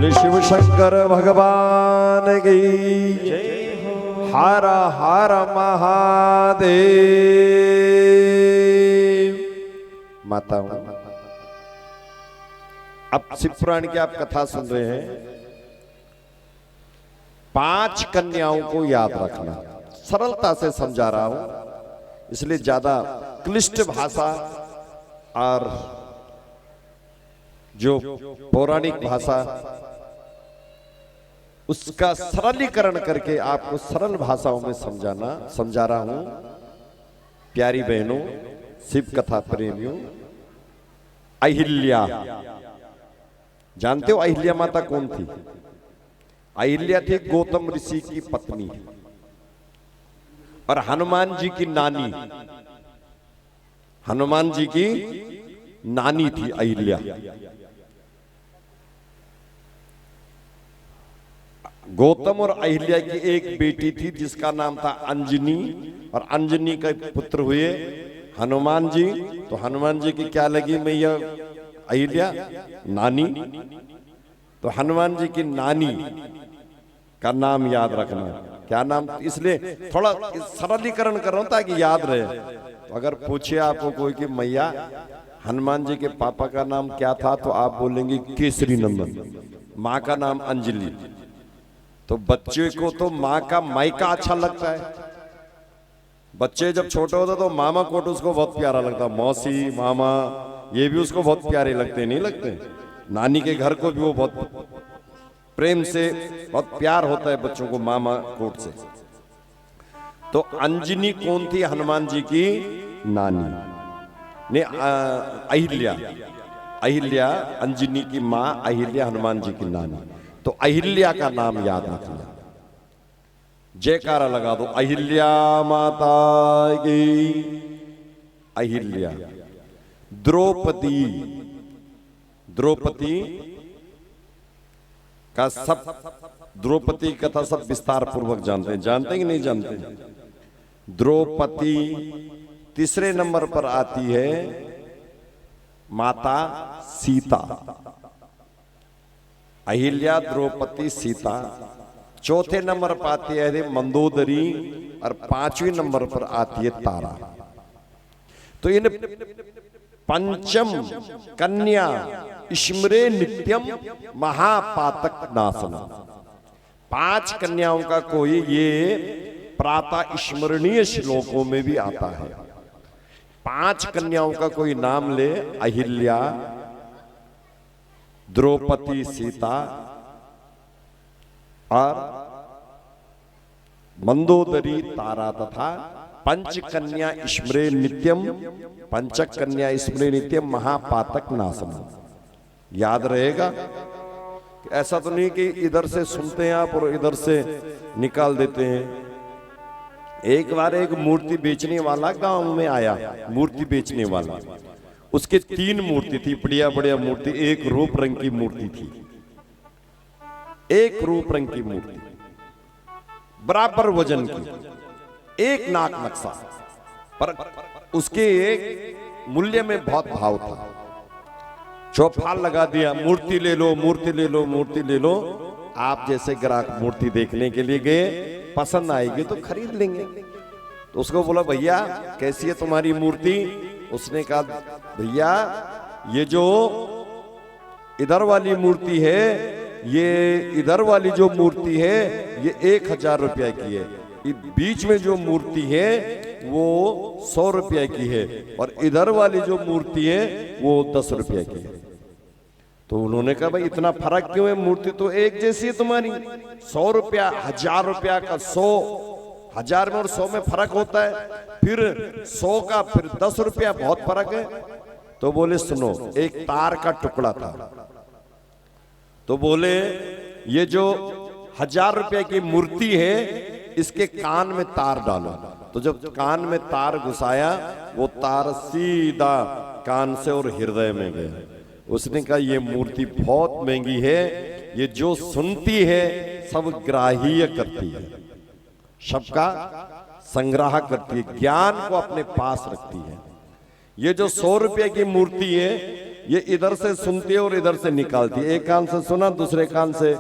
बोले शिव शंकर भगवान की जय हो। हर हर महादेव। माताओं, अब शिव पुराण की आप कथा सुन रहे हैं। 5 कन्याओं को याद रखना, सरलता से समझा रहा हूं, इसलिए ज्यादा क्लिष्ट भाषा और जो पौराणिक भाषा उसका सरलीकरण करके आपको सरल भाषाओं में समझा रहा हूं। प्यारी बहनों, शिव कथा प्रेमियों, अहिल्या, जानते हो अहिल्या माता कौन थी? अहिल्या थी गौतम ऋषि की पत्नी और हनुमान जी की नानी। हनुमान जी की नानी थी अहिल्या। गौतम और अहिल्या की एक बेटी थी जिसका नाम था अंजनी, और अंजनी का पुत्र हुए हनुमान जी। तो हनुमान जी की क्या लगी मैया अहिल्या? नानी। तो हनुमान जी की नानी का नाम याद रखना। क्या नाम? इसलिए थोड़ा सरलीकरण कर रहा हूं ताकि याद रहे। तो अगर पूछे आपको कोई कि मैया हनुमान जी के पापा का नाम क्या था, तो आप बोलेंगे केसरी नंदन। माँ का नाम अंजलि। तो बच्चे को तो माँ का मायका अच्छा लगता है। बच्चे जब छोटे होते तो मामा कोट उसको बहुत प्यारा लगता, मौसी मामा ये भी उसको बहुत प्यारे लगते, नहीं लगते? नानी के घर को भी वो बहुत प्रेम से, बहुत प्यार होता है बच्चों को मामा कोट से। तो अंजनी कौन थी? हनुमान जी की नानी ने अहिल्या। अहिल्या अंजनी की माँ, अहिल्या हनुमान जी की नानी। तो अहिल्या का नाम याद रखना। जयकारा लगा दो, अहिल्या माता की। अहिल्या। द्रौपदी, द्रौपदी का सब, द्रौपदी कथा सब विस्तार पूर्वक जानते हैं। जानते हैं कि नहीं जानते? द्रौपदी। तीसरे नंबर पर आती है माता सीता। अहिल्या, द्रौपदी, सीता। चौथे नंबर पर आती है मंदोदरी, और 5वें नंबर पर आती है तारा। तो इन पंचम कन्या स्मरे नित्यम महापातक नाशना। 5 कन्याओं का कोई ये प्रातः स्मरणीय श्लोकों में भी आता है। 5 कन्याओं का कोई नाम ले, अहिल्या, द्रौपदी, सीता और मंदोदरी, तारा तथा पंचकन्या स्मरे नित्यम, पंचकन्या स्मरे नित्यम महापातक नाशम। याद रहेगा? ऐसा तो नहीं कि इधर से सुनते हैं आप और इधर से निकाल देते हैं। एक बार एक मूर्ति बेचने वाला गांव में आया, मूर्ति बेचने वाला। उसके 3 मूर्ति थी, बढ़िया बढ़िया मूर्ति। एक रूप रंग की मूर्ति थी, एक रूप रंग की मूर्ति, बराबर वजन की, एक नाक नक्शा, पर उसके एक मूल्य में बहुत भाव था। चौपाल लगा दिया, मूर्ति ले लो, मूर्ति ले लो, मूर्ति ले लो। आप जैसे ग्राहक मूर्ति देखने के लिए गए, पसंद आएगी तो खरीद लेंगे। तो उसको बोला, भैया कैसी है तुम्हारी मूर्ति? उसने कहा, भैया ये जो इधर वाली मूर्ति है, ये इधर वाली जो मूर्ति है ये 1000 रुपया की है। बीच में जो मूर्ति है वो 100 रुपया की है, और इधर वाली जो मूर्ति है वो 10 रुपया की है। तो उन्होंने कहा, भाई इतना फर्क क्यों है? मूर्ति तो एक जैसी है तुम्हारी। 100 रुपया, 1000 रुपया का 100, 1000 में और 100 में फर्क होता है। फिर 100 का फिर 10 रुपया, बहुत फर्क है। तो बोले सुनो, एक तार का टुकड़ा था। तो बोले ये जो 1000 रुपये की मूर्ति है, इसके कान में तार डालो। तो जब कान में तार घुसाया, वो तार सीधा कान से और हृदय में गया। उसने कहा, ये मूर्ति बहुत महंगी है, ये जो सुनती है सब ग्राह्य करती है, सबका संग्रह करती है, ज्ञान को अपने पास रखती है। ये जो 100 रुपये की मूर्ति है, ये इधर से सुनती है और इधर से निकालती है। एक कान से सुना, दूसरे कान से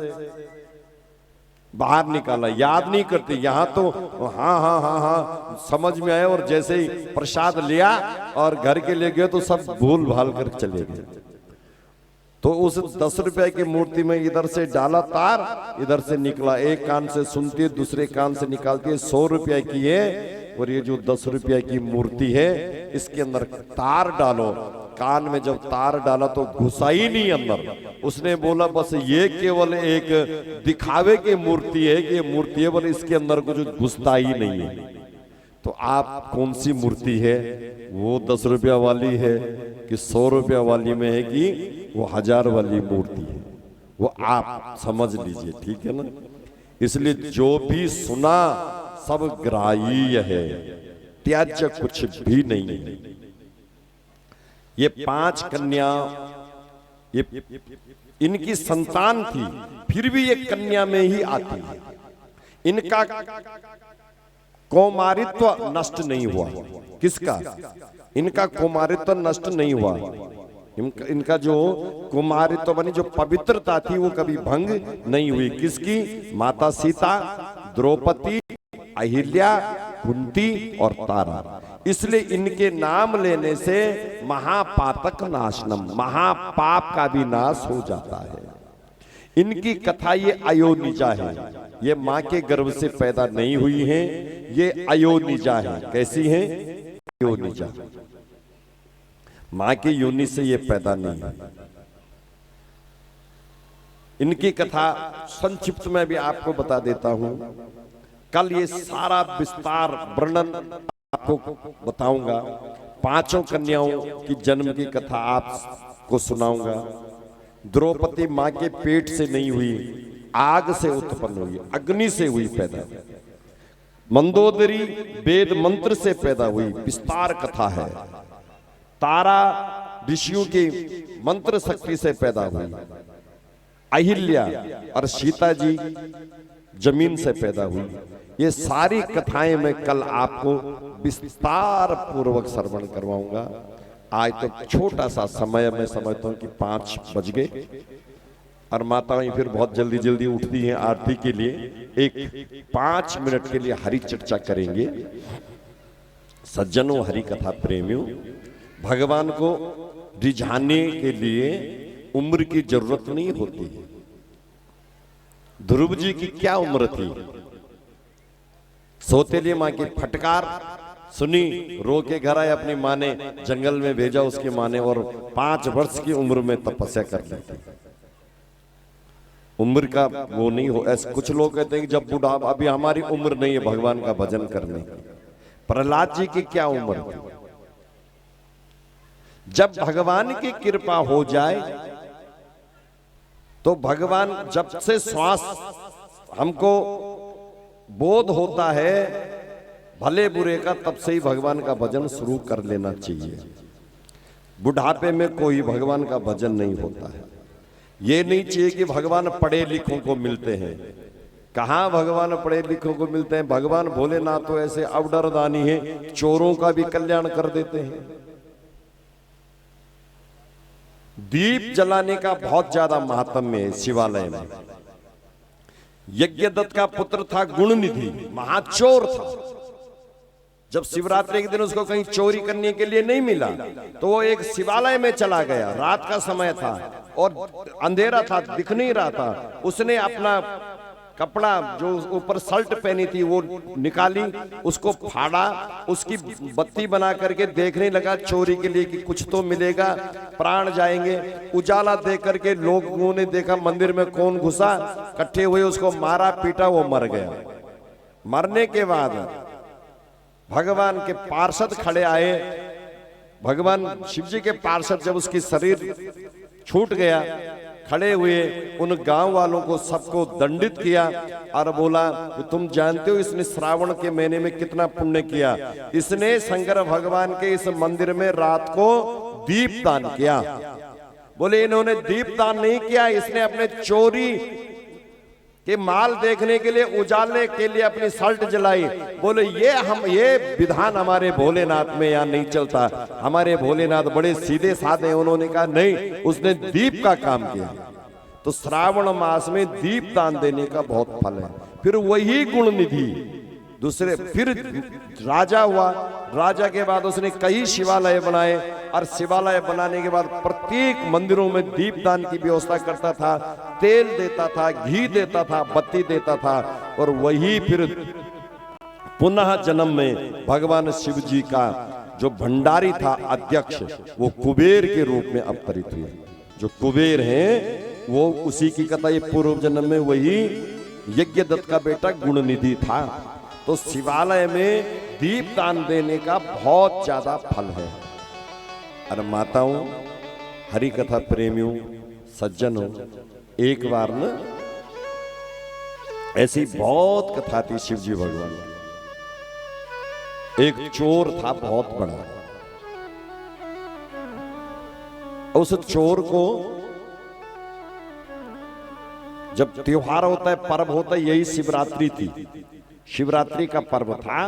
बाहर निकाला, याद नहीं करती। यहां तो हाँ हाँ हाँ हाँ समझ में आया, और जैसे ही प्रसाद लिया और घर के ले गए तो सब भूल भाल कर चले गए। तो उस 10 रुपए की मूर्ति में इधर से डाला तार, इधर से निकला। एक कान से सुनती है, दूसरे कान से निकालती है। 100 रुपए की है, और ये जो 10 रुपए की मूर्ति है इसके अंदर तार डालो। कान में जब तार डाला तो घुसा ही नहीं अंदर। उसने बोला बस ये केवल एक दिखावे की मूर्ति है कि ये मूर्ति है, पर इसके अंदर कुछ घुसता ही नहीं है। तो आप कौन सी मूर्ति है? वो 10 रुपया वाली है कि 100 रुपया वाली में है कि वो 1000 वाली मूर्ति है? वो आप समझ लीजिए, ठीक है ना। इसलिए जो भी सुना सब ग्राह्य है, त्याज्य कुछ भी नहीं है। ये 5 कन्या, ये इनकी संतान थी, फिर भी ये कन्या में ही आती है। इनका कौमारित्व नष्ट नहीं हुआ। किसका? इनका कौमारित्व नष्ट नहीं हुआ। इनका जो कुमारित्व बनी, जो पवित्रता थी, वो कभी भंग नहीं हुई। किसकी? माता सीता, द्रौपदी, अहिल्या, कुंती और तारा। इसलिए इनके नाम लेने से महापातक नाशनम, महापाप का भी नाश हो जाता है। इनकी कथा ये अयोनिजा है। ये माँ के गर्भ से पैदा नहीं हुई हैं, ये अयोनिजा है। कैसी हैं? अयोनिजा। माँ की योनि से ये पैदा नहीं है। इनकी कथा संक्षिप्त में भी आपको बता देता हूं। कल ये सारा विस्तार वर्णन आपको बताऊंगा। 5 कन्याओं की जन्म की कथा आपको सुनाऊंगा। द्रौपदी माँ के पेट से नहीं हुई, आग से उत्पन्न हुई, अग्नि से हुई पैदा। मंदोदरी वेद मंत्र से पैदा हुई, विस्तार कथा है। तारा ऋषियों की मंत्र शक्ति से पैदा हुई। अहिल्या और सीता जी जमीन से पैदा हुई। ये सारी कथाएं मैं कल आपको विस्तार पूर्वक श्रवण करवाऊंगा। आज तो छोटा सा समय, मैं समझता हूं कि 5 बज गए, और माताएं फिर बहुत जल्दी जल्दी उठती हैं आरती के लिए। एक 5 मिनट के लिए हरि चर्चा करेंगे। सज्जनों, हरि कथा प्रेमियों, भगवान को रिझाने के लिए उम्र की जरूरत नहीं होती। ध्रुव जी की क्या उम्र थी? सौतेली माँ की फटकार सुनी, रो के घर आए। अपनी माँ ने जंगल में भेजा उसकी माँ ने, और 5 वर्ष की उम्र में तपस्या कर ली थी। उम्र का वो नहीं हो। ऐसे कुछ लोग कहते हैं कि जब बूढ़ा, अभी हमारी उम्र नहीं है भगवान का भजन करने की। प्रहलाद जी की क्या उम्र थी? जब भगवान की कृपा हो जाए तो भगवान, जब से श्वास हमको बोध होता है भले बुरे का, तब से ही भगवान का भजन शुरू कर लेना चाहिए। बुढ़ापे में कोई भगवान का भजन नहीं होता है। ये नहीं चाहिए कि भगवान पढ़े लिखों को मिलते हैं। कहां भगवान पढ़े लिखों को मिलते हैं? भगवान भोलेनाथ तो ऐसे अवडरदानी है, चोरों का भी कल्याण कर देते हैं। दीप जलाने का बहुत ज्यादा महात्म्य है शिवालय में। यज्ञदत्त का पुत्र था गुणनिधि, महाचोर था। जब शिवरात्रि के दिन उसको कहीं चोरी करने के लिए नहीं मिला तो वो एक शिवालय में चला गया। रात का समय था और अंधेरा था, दिख नहीं रहा था। उसने अपना कपड़ा जो ऊपर शर्ट पहनी थी वो निकाली, उसको फाड़ा, उसकी बत्ती बना करके देखने लगा चोरी के लिए कि कुछ तो मिलेगा, प्राण जाएंगे। उजाला देख करके लोगों ने देखा मंदिर में कौन घुसा, इकट्ठे हुए, उसको मारा पीटा, वो मर गया। मरने के बाद भगवान के पार्षद खड़े आए। भगवान शिव जी के पार्षद जब उसकी शरीर छूट गया, खड़े हुए, उन गांव वालों को सबको दंडित किया और बोला कि तुम जानते हो इसने श्रावण के महीने में कितना पुण्य किया। इसने शंकर भगवान के इस मंदिर में रात को दीप दान किया। बोले इन्होंने दीप दान नहीं किया, इसने अपने चोरी कि माल देखने के लिए उजालने के लिए अपनी शर्ट जलाई। बोले ये विधान हमारे भोलेनाथ में यहाँ नहीं चलता, हमारे भोलेनाथ बड़े सीधे साधे। उन्होंने कहा नहीं, उसने दीप का काम किया। तो श्रावण मास में दीप दान देने का बहुत फल है। फिर वही गुण निधि दूसरे, फिर राजा हुआ। राजा के बाद उसने कई शिवालय बनाए, और शिवालय बनाने के बाद प्रत्येक मंदिरों में दीपदान की व्यवस्था करता था, तेल देता था, घी देता था, बत्ती देता था। और वही फिर पुनः जन्म में भगवान शिव जी का जो भंडारी था अध्यक्ष, वो कुबेर के रूप में अवतरित हुए। जो कुबेर हैं वो उसी की कथा, ये पूर्व जन्म में वही यज्ञदत्त का बेटा गुणनिधि था। तो शिवालय में दीप दान देने का बहुत ज्यादा फल है। अरे माताओं, हरि कथा प्रेमियों, सज्जनों, एक बार न ऐसी बहुत कथा थी शिव जी भगवान। एक चोर था बहुत बड़ा। उस चोर को जब त्योहार होता है, पर्व होता है, यही शिवरात्रि थी, शिवरात्रि का पर्व था।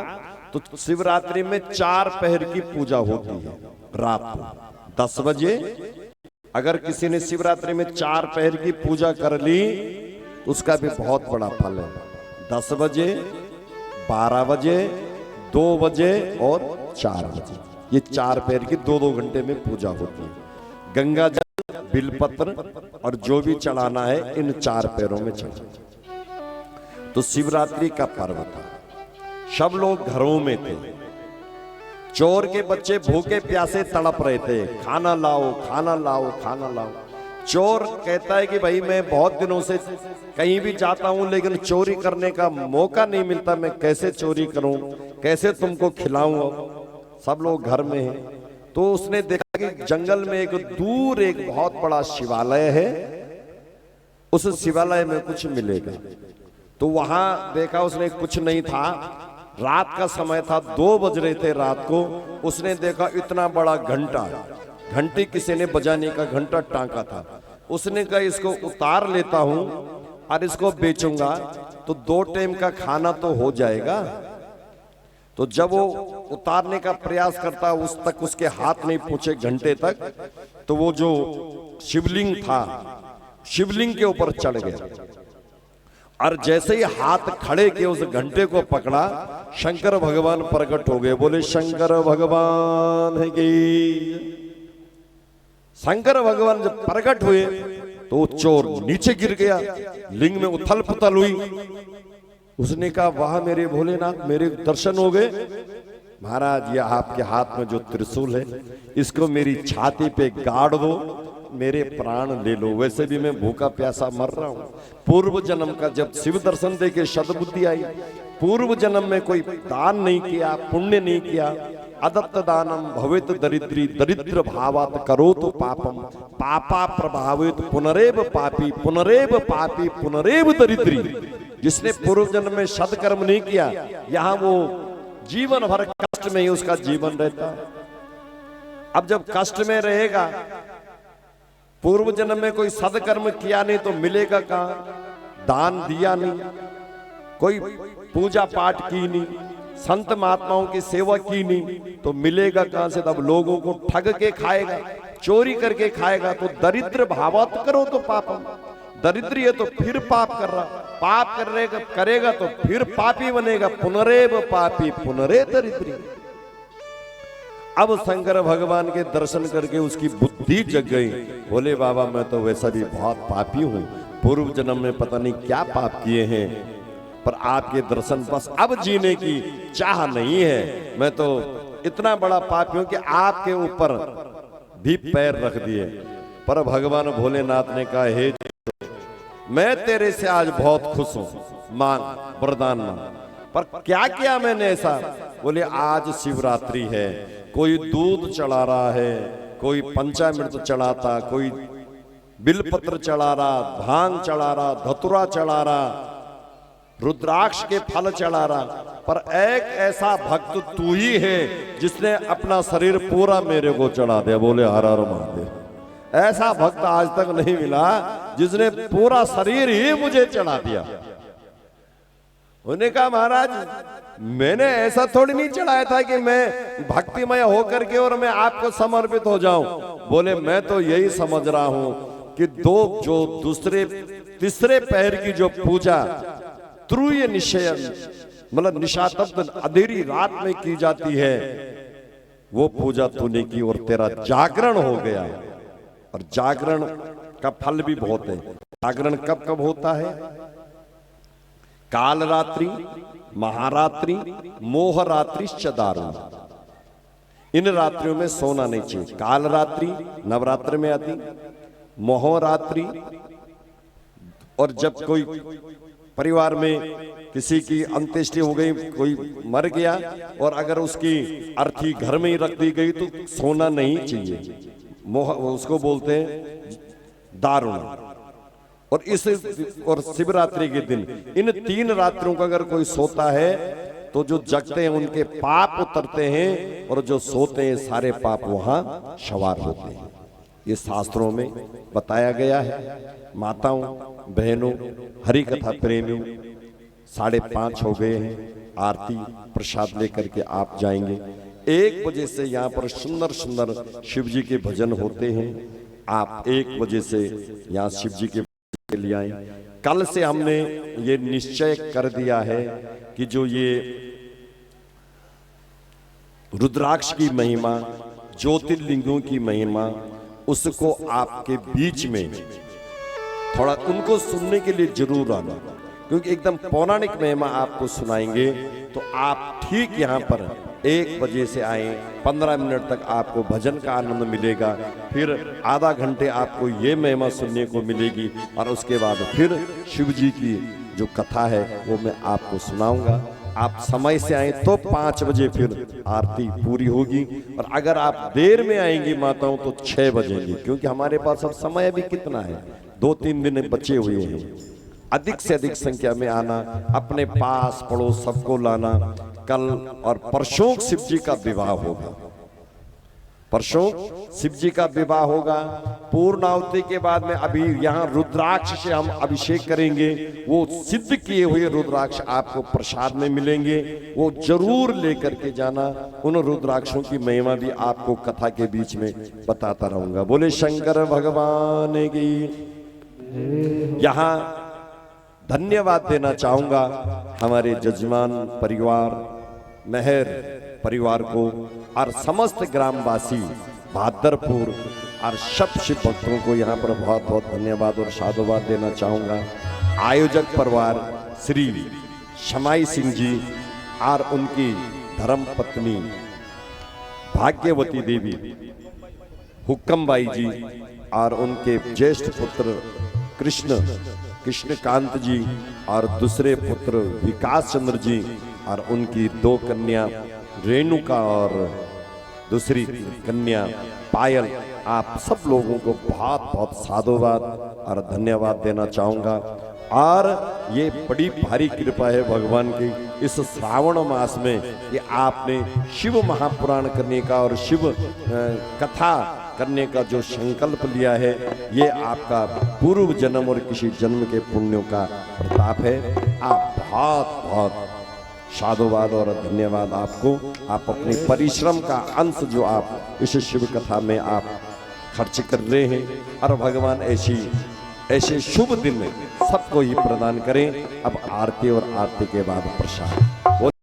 तो शिवरात्रि में 4 पहर की पूजा होती है रात को 10 बजे। अगर किसी ने शिवरात्रि में 4 पहर की पूजा कर ली तो उसका भी बहुत बड़ा फल है। 10 बजे, 12 बजे, 2 बजे और 4 बजे, ये 4 पहर की 2-2 घंटे में पूजा होती है। गंगा जल, बिलपत्र और जो भी चढ़ाना है इन 4 पैरों में चढ़ा। तो शिवरात्रि का पर्व था, सब लोग घरों में थे। चोर के बच्चे भूखे प्यासे तड़प रहे थे, खाना लाओ, खाना लाओ, खाना लाओ। चोर कहता है कि भाई मैं बहुत दिनों से कहीं भी जाता हूं लेकिन चोरी करने का मौका नहीं मिलता, मैं कैसे चोरी करूं, कैसे तुमको खिलाऊं। सब लोग घर में हैं। तो उसने देखा कि जंगल में एक दूर एक बहुत बड़ा शिवालय है, उस शिवालय में कुछ मिलेगा। तो वहां देखा उसने, कुछ नहीं था। रात का समय था, 2 बज रहे थे रात को। उसने देखा इतना बड़ा घंटा, घंटी किसी ने बजाने का घंटा टांका था। उसने कहा इसको उतार लेता हूं और इसको बेचूंगा तो 2 टाइम का खाना तो हो जाएगा। तो जब वो उतारने का प्रयास करता, उस तक उसके हाथ नहीं पहुंचे घंटे तक, तो वो जो शिवलिंग था, शिवलिंग के ऊपर चढ़ गया। और जैसे ही हाथ खड़े किए उस घंटे को पकड़ा, शंकर भगवान प्रकट हो गए। बोले शंकर भगवान है कि शंकर भगवान जब प्रकट हुए तो वो चोर नीचे गिर गया, लिंग में उथल पुथल हुई। उसने कहा वाह मेरे भोलेनाथ, मेरे दर्शन हो गए। महाराज ये आपके हाथ में जो त्रिशूल है इसको मेरी छाती पे गाड़ दो, मेरे प्राण ले लो, वैसे भी मैं भूखा प्यासा मर रहा हूं। पूर्व जन्म का जब शिव दर्शन देके सद्बुद्धि आई, पूर्व जन्म में कोई दान नहीं किया, पुण्य नहीं किया। अदत्त दानम भवेत दरिद्री, दरिद्र भावात करोतु पापम, पापा प्रभावित पुनरेव पापी, पुनरेव पापी, पुनरेव दरिद्री। जिसने पूर्व जन्म में सत्कर्म नहीं किया, यहां वो जीवन भर कष्ट में ही उसका जीवन रहता। अब जब कष्ट में रहेगा, पूर्व जन्म में कोई सदकर्म किया नहीं तो मिलेगा कहां? दान दिया नहीं, कोई पूजा पाठ की नहीं, संत महात्माओं की सेवा की नहीं, तो मिलेगा कहां से? तब लोगों को ठग के खाएगा, चोरी करके खाएगा। तो दरिद्र भावात करो तो पापम, दरिद्री है तो फिर पाप कर रहा, पाप करेगा तो फिर पापी बनेगा। पुनरेव पापी पुनरे दरिद्री। अब शंकर भगवान के दर्शन करके उसकी बुद्धि जग गई। बोले बाबा मैं तो वैसा भी बहुत पापी हूं, पूर्व जन्म में पता नहीं क्या पाप किए हैं, पर आपके दर्शन बस अब जीने की चाह नहीं है। मैं तो इतना बड़ा पापी हूं कि आपके ऊपर भी पैर रख दिए। पर भगवान भोलेनाथ ने कहा हे मैं तेरे से आज बहुत खुश हूं, मांग वरदान मांग। पर क्या किया मैंने ऐसा? बोले आज शिवरात्रि है, कोई दूध चढ़ा रहा है, कोई पंचामृत चढ़ाता, कोई बिलपत्र चढ़ा रहा, भांग चढ़ा रहा, धतुरा चढ़ा रहा, रुद्राक्ष के फल चढ़ा रहा। पर एक ऐसा भक्त तू ही है जिसने अपना शरीर पूरा मेरे को चढ़ा दिया। बोले हर हर महादेव। ऐसा भक्त आज तक नहीं मिला जिसने पूरा शरीर ही मुझे चढ़ा दिया। उन्होंने कहा महाराज मैंने ऐसा थोड़ी नहीं चढ़ाया था कि मैं भक्तिमय होकर के और मैं आपको समर्पित हो जाऊं। बोले मैं तो यही समझ रहा हूं कि दूसरे तीसरे पैर की जो पूजा त्रुय निश्चय मतलब निशातब्द अंधेरी रात में की जाती है, वो पूजा तूने की और तेरा जागरण हो गया। और जागरण का फल भी बहुत है। जागरण कब कब होता है? काल रात्रि, महारात्रि, मोह रात्रि, दारुण। इन रात्रियों में सोना नहीं चाहिए। काल रात्रि नवरात्र में आती, मोह रात्रि, और जब कोई परिवार में किसी की अंत्येष्टि हो गई, कोई मर गया और अगर उसकी अर्थी घर में ही रख दी गई तो सोना नहीं चाहिए। मोह उसको बोलते हैं दारुण। और शिवरात्रि के दिन इन 3 रात्रियों का अगर कोई सोता है तो जो जगते हैं उनके पाप उतरते हैं और जो सोते हैं सारे पाप वहां सवार होते हैं। ये शास्त्रों में बताया गया है। माताओं बहनों हरि कथा प्रेमियों 5:30 हो गए हैं। आरती प्रसाद लेकर के आप जाएंगे। 1 बजे से यहाँ पर सुंदर सुंदर शिव जी के भजन होते हैं। आप 1 बजे से यहाँ शिव जी के लिए आए। कल से हमने ये निश्चय कर दिया है कि जो ये रुद्राक्ष की महिमा, ज्योतिर्लिंगों की महिमा, उसको आपके बीच में थोड़ा उनको सुनने के लिए जरूर आना, क्योंकि एकदम पौराणिक महिमा आपको सुनाएंगे। तो आप ठीक यहाँ पर 1 बजे से आए। 15 मिनट तक आपको भजन का आनंद मिलेगा, फिर आधा घंटे आपको ये महिमा सुनने को मिलेगी और उसके बाद फिर शिव जी की जो कथा है वो मैं आपको सुनाऊंगा। आप समय से आए तो 5 बजे फिर आरती पूरी होगी, और अगर आप देर में आएंगी माताओं तो 6 बजेंगी, क्योंकि हमारे पास अब समय भी कितना है, 2-3 दिन बचे हुए हैं। अधिक से अधिक संख्या में आना, अपने पास पड़ोस सबको लाना। कल और परसों शिव जी का विवाह होगा। परसों शिव जी का विवाह होगा। पूर्णाहुति के बाद में अभी यहाँ रुद्राक्ष से हम अभिषेक करेंगे। वो सिद्ध किए हुए रुद्राक्ष आपको प्रसाद में मिलेंगे, वो जरूर लेकर के जाना। उन रुद्राक्षों की महिमा भी आपको कथा के बीच में बताता रहूंगा। बोले शंकर भगवान की। यहाँ धन्यवाद देना चाहूंगा हमारे जजमान परिवार, मेहर परिवार को, और समस्त ग्रामवासी भादरपुर और सब शिव भक्तों को यहाँ पर बहुत बहुत धन्यवाद और साधुवाद देना चाहूंगा। आयोजक परिवार श्री शमाई सिंह जी और उनकी धर्म पत्नी भाग्यवती देवी, हुक्कमबाई जी और उनके ज्येष्ठ पुत्र कृष्णकांत जी और दूसरे पुत्र विकास चंद्र जी और उनकी 2 कन्या रेणुका और दूसरी कन्या पायल। आप सब लोगों को बहुत बहुत साधुवाद और धन्यवाद देना चाहूंगा। और ये बड़ी भारी कृपा है भगवान की इस श्रावण मास में कि आपने शिव महापुराण करने का और शिव कथा करने का जो संकल्प लिया है, ये आपका पूर्व जन्म और किसी जन्म के पुण्यों का प्रताप है। आप बहुत बहुत साधुवाद और धन्यवाद आपको। आप अपने परिश्रम का अंश जो आप इस शिव कथा में आप खर्च कर रहे हैं, और भगवान ऐसे शुभ दिन में सबको ही प्रदान करें। अब आरती और आरती के बाद प्रसाद।